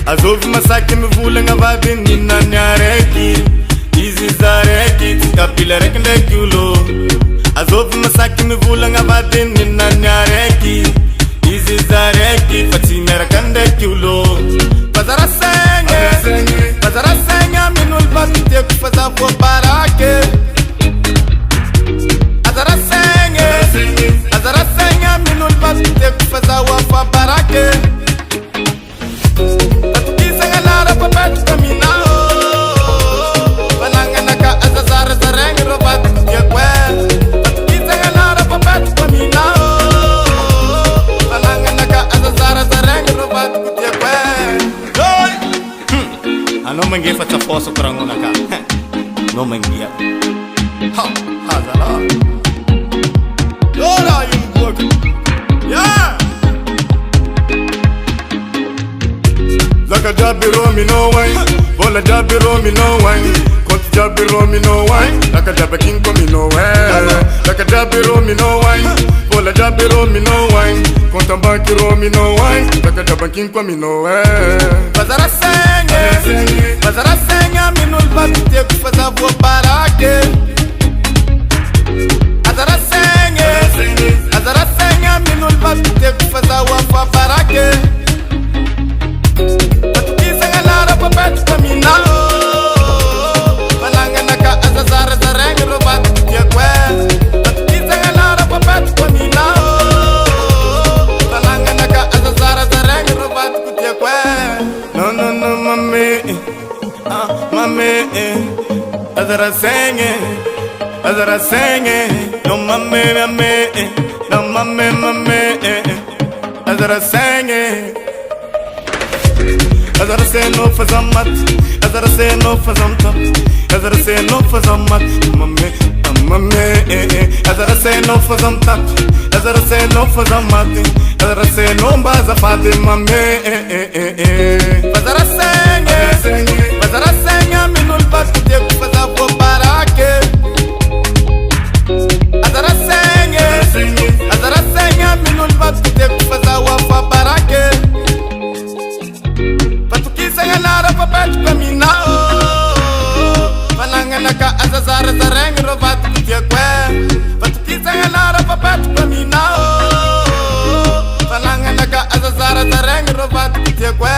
Azov masaki mvula ngavadi nina nyareki Izi zareki tikapila reki ndekulo Azov masaki mvula ngavadi nina nyareki Izi zareki fatimera kandekulo Fazara senga minul batite kufaza po barake Azara senga minul batite kufaza wafa barake No mangi faccia posto per una ca. No mangi. Ha, hazala. Ora you work. Yeah. Zaka jabiro mi no wine. Bola jabiro mi no wine. Konti jabiro mi no wine. Zaka jabakin ko mi no wine. Zaka jabiro mi no wine. Bola jabiro mi no wine. Konta bakiro mi no wine. Zaka jabakin ko mi no wine. Bazara senga minul batite kufaza vo barake Azara senga minul batite kufaza wafa barake Batukisa ngalara papet kamina Balanga naka azazara zareng robat kutia kwe Batukisa ngalara papet kamina Balanga naka azazara zareng robat kutia kwe No mami Mami, azara senge, no mami, no mami, azara senge, azara se no fazamat, azara se no fazamta, azara se no fazamat, mami, azara se no fazamta, azara se no fazamat, azara se no bazafate, mami, azara senga minul batite kufaza po barake Azara senga minul batite kufaza wafa barake Patukisa ngalara papet kamina Balanga naka azazara zareng robat kutia kwe Patukisa ngalara papet kamina Balanga naka azazara zareng robat kutia kwe